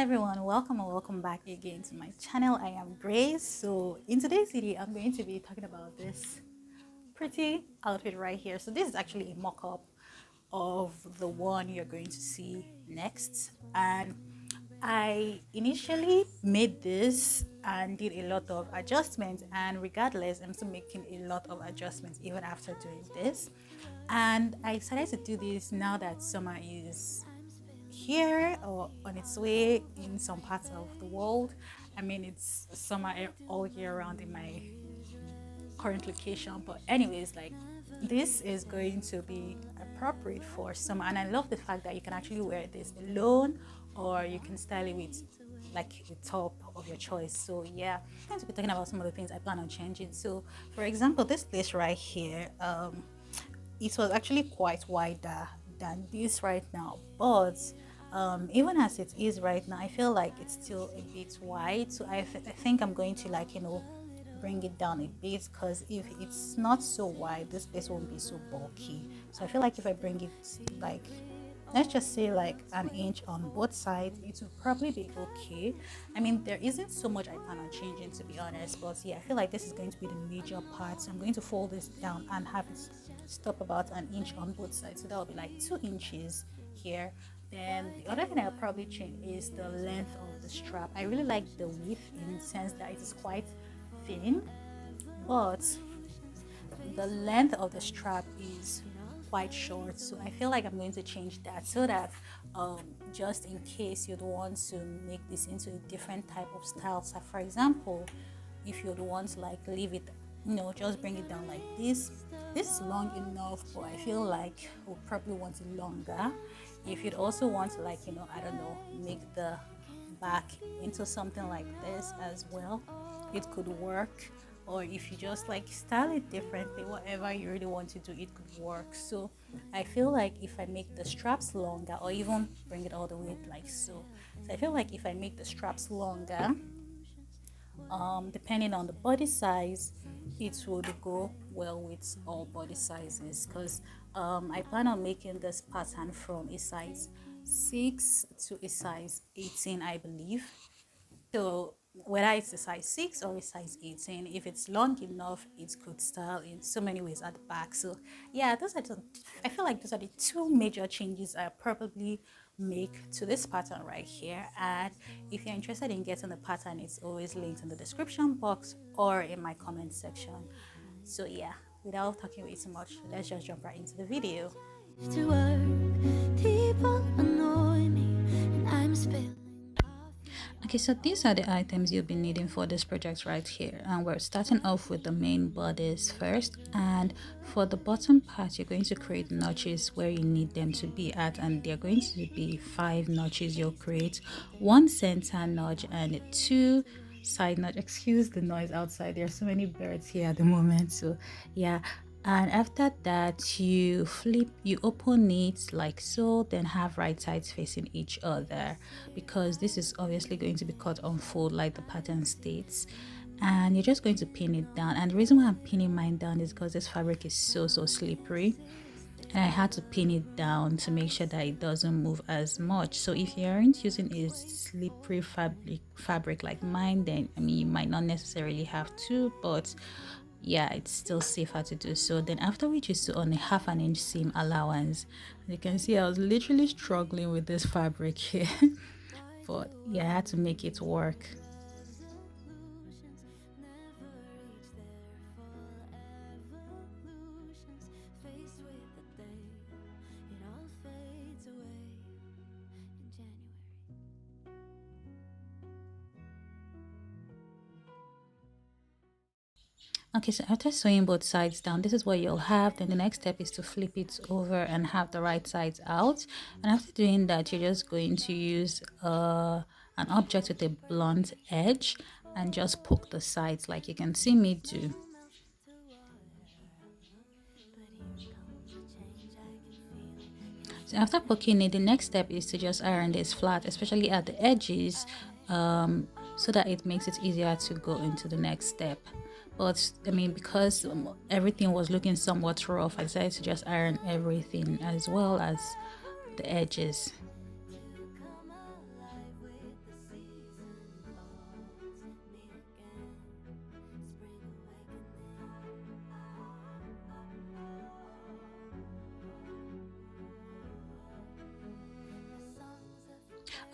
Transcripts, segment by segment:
everyone, welcome and welcome back again to my channel. I am Grace. So in today's video I'm going to be talking about this pretty outfit right here. So this is actually a mock-up of the one you're going to see next, and I initially made this and did a lot of adjustments, and regardless I'm still making a lot of adjustments even after doing this. And I decided to do this now that summer is here or on its way in some parts of the world. I mean, it's summer all year round in my current location, but anyways, like, this is going to be appropriate for summer, and I love the fact that you can actually wear this alone or you can style it with like a top of your choice. So yeah, I'm going to be talking about some of the things I plan on changing. So for example, this place right here, it was actually quite wider than this right now, but even as it is right now, I feel like it's still a bit wide. So I think I'm going to, like, bring it down a bit, because if it's not so wide, this place won't be so bulky. So I feel like if I bring it, like, let's just say like an inch on both sides, it will probably be okay. I mean, there isn't so much I plan on changing, to be honest, but yeah, I feel like this is going to be the major part. So I'm going to fold this down and have it stop about an inch on both sides, so that will be like 2 inches here. Then the other thing I'll probably change is the length of the strap. I really like the width, in the sense that it is quite thin, but the length of the strap is quite short. So I feel like I'm going to change that, so that just in case you'd want to make this into a different type of style. So for example, if you'd want to like leave it, just bring it down like this is long enough, but I feel like we'll probably want it longer. If you'd also want to, like, I don't know, make the back into something like this as well, it could work. Or if you just like style it differently, whatever you really want to do, it could work. So I feel like if I make the straps longer, or even bring it all the way like so I feel like if I make the straps longer, depending on the body size, it would go well with all body sizes, because I plan on making this pattern from a size 6 to a size 18, I believe. So whether it's a size 6 or a size 18, if it's long enough, it could style in so many ways at the back. So yeah, I feel like those are the two major changes I probably make to this pattern right here. And if you're interested in getting the pattern, it's always linked in the description box or in my comment section. So yeah, without talking way too much, let's just jump right into the video. To work, people annoy me, and I'm spilling. Okay, so these are the items you'll be needing for this project right here, and we're starting off with the main bodice first. And for the bottom part, you're going to create notches where you need them to be at, and they're going to be 5 notches. You'll create 1 center notch and 2 side notch. Excuse the noise outside, there's so many birds here at the moment. So yeah, and after that you open it like so, then have right sides facing each other, because this is obviously going to be cut on fold like the pattern states. And you're just going to pin it down, and the reason why I'm pinning mine down is because this fabric is so slippery, and I had to pin it down to make sure that it doesn't move as much. So if you aren't using a slippery fabric like mine, then I mean, you might not necessarily have to, but yeah, it's still safer to do so. Then after we just sew on a 1/2 inch seam allowance, you can see I was literally struggling with this fabric here but yeah, I had to make it work. Okay, so after sewing both sides down, this is what you'll have. Then the next step is to flip it over and have the right sides out. And after doing that, you're just going to use an object with a blunt edge and just poke the sides like you can see me do. So after poking it, the next step is to just iron this flat, especially at the edges, so that it makes it easier to go into the next step. But I mean, because everything was looking somewhat rough, I decided to just iron everything as well as the edges.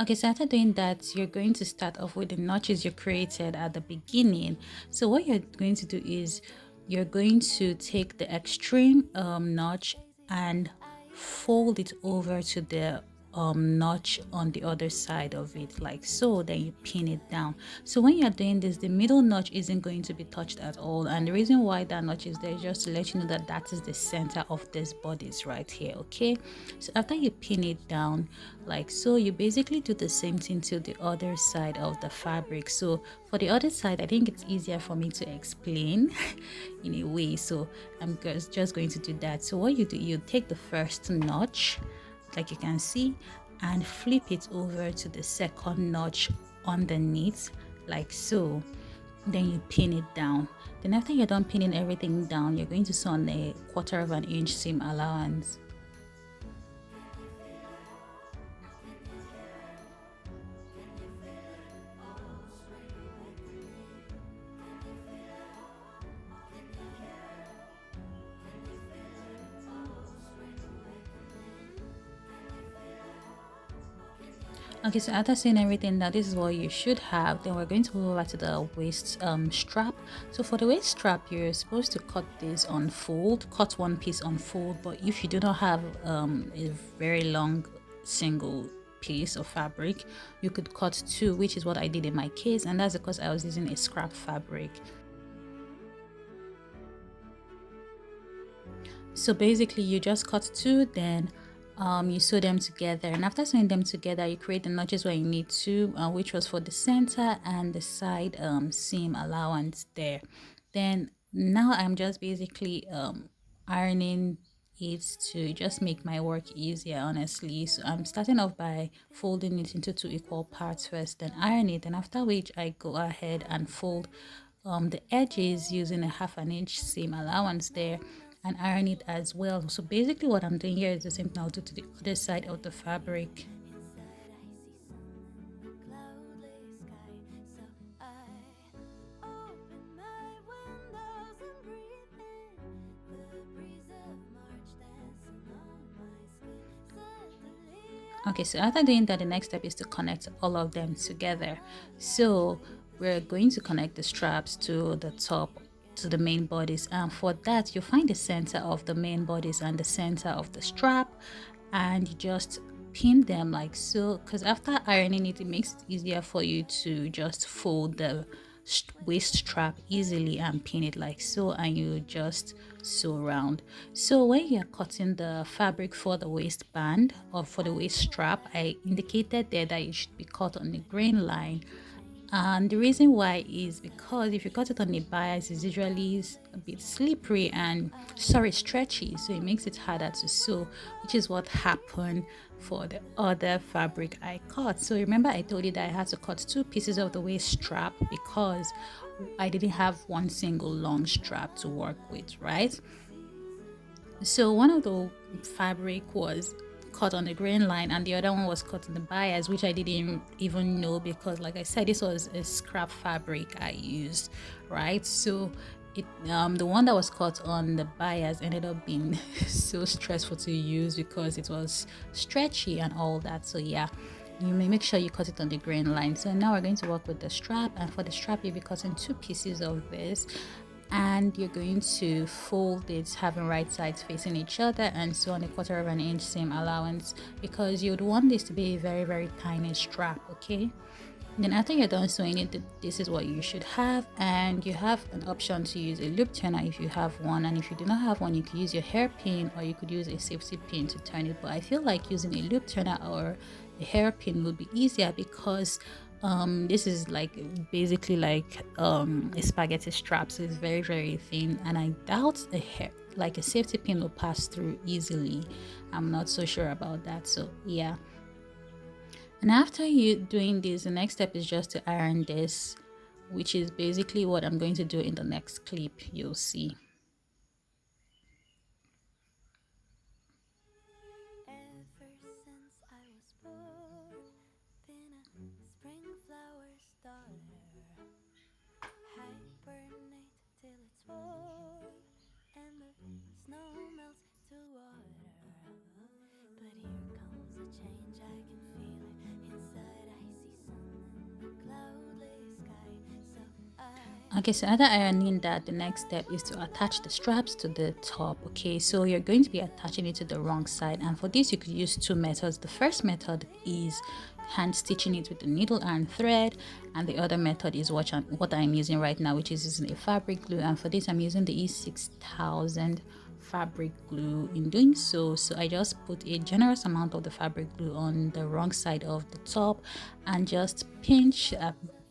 Okay, so after doing that, you're going to start off with the notches you created at the beginning. So what you're going to do is you're going to take the extreme notch and fold it over to the notch on the other side of it, like so. Then you pin it down. So when you're doing this, the middle notch isn't going to be touched at all, and the reason why that notch is there is just to let you know that that is the center of this bodice right here. Okay, so after you pin it down like so, you basically do the same thing to the other side of the fabric. So for the other side, I think it's easier for me to explain in a way, so I'm just going to do that. So what you do, you take the first notch like you can see and flip it over to the second notch underneath like so. Then you pin it down. Then after you're done pinning everything down, you're going to sew on a 1/4 inch seam allowance. Okay, so after seeing everything, now this is what you should have. Then we're going to move over to the waist strap. So for the waist strap, you're supposed to cut this on fold, cut one piece on fold. But if you do not have a very long single piece of fabric, you could cut two, which is what I did in my case, and that's because I was using a scrap fabric. So basically you just cut two, then you sew them together, and after sewing them together you create the notches where you need to, which was for the center and the side seam allowance there. Then now I'm just basically ironing it to just make my work easier, honestly. So I'm starting off by folding it into two equal parts first, then iron it, and after which I go ahead and fold the edges using a 1/2 inch seam allowance there and iron it as well. So basically what I'm doing here is the same thing I'll do to the other side of the fabric. Okay, so after doing that, the next step is to connect all of them together. So we're going to connect the straps to the top, to the main bodies, and for that you find the center of the main bodies and the center of the strap, and you just pin them like so, because after ironing it, it makes it easier for you to just fold the waist strap easily and pin it like so, and you just sew around. So when you're cutting the fabric for the waistband or for the waist strap, I indicated there that it should be cut on the grain line, and the reason why is because if you cut it on the bias, it's usually a bit slippery and stretchy, so it makes it harder to sew, which is what happened for the other fabric I cut. So remember I told you that I had to cut two pieces of the waist strap because I didn't have one single long strap to work with, right? So one of the fabric was cut on the grain line and the other one was cut on the bias, which I didn't even know because like I said, this was a scrap fabric I used, right? So it the one that was cut on the bias ended up being so stressful to use because it was stretchy and all that. So yeah, you may make sure you cut it on the grain line. So now we're going to work with the strap, and for the strap you'll be cutting two pieces of this, and you're going to fold it having right sides facing each other and sew on a 1/4 inch seam allowance because you'd want this to be a very tiny strap. Okay, then after you're done sewing it, this is what you should have, and you have an option to use a loop turner if you have one, and if you do not have one you could use your hairpin or you could use a safety pin to turn it. But I feel like using a loop turner or a hairpin would be easier because this is like basically like a spaghetti strap, so it's very thin, and I doubt a hair like a safety pin will pass through easily. I'm not so sure about that, so yeah. And after you doing this, the next step is just to iron this, which is basically what I'm going to do in the next clip you'll see. Okay, so after ironing that, the next step is to attach the straps to the top. Okay, so you're going to be attaching it to the wrong side, and for this you could use two methods. The first method is hand stitching it with the needle and thread, and the other method is what I'm using right now, which is using a fabric glue. And for this I'm using the E6000 fabric glue. In doing so, I just put a generous amount of the fabric glue on the wrong side of the top and just pinch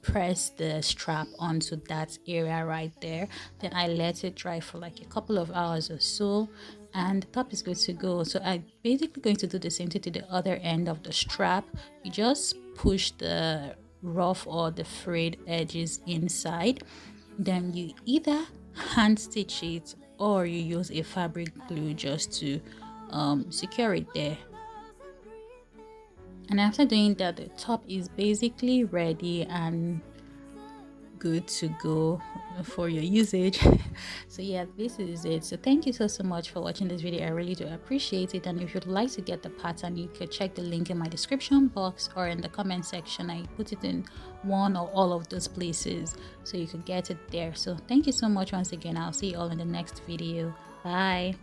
press the strap onto that area right there. Then I let it dry for like a couple of hours or so, and the top is good to go. So I'm basically going to do the same thing to the other end of the strap. You just push the rough or the frayed edges inside, then you either hand stitch it or you use a fabric glue just to secure it there. And after doing that, the top is basically ready and good to go for your usage. So yeah, this is it. So thank you so much for watching this video. I really do appreciate it. And if you'd like to get the pattern, you could check the link in my description box or in the comment section. I put it in one or all of those places so you could get it there. So thank you so much once again. I'll see you all in the next video. Bye.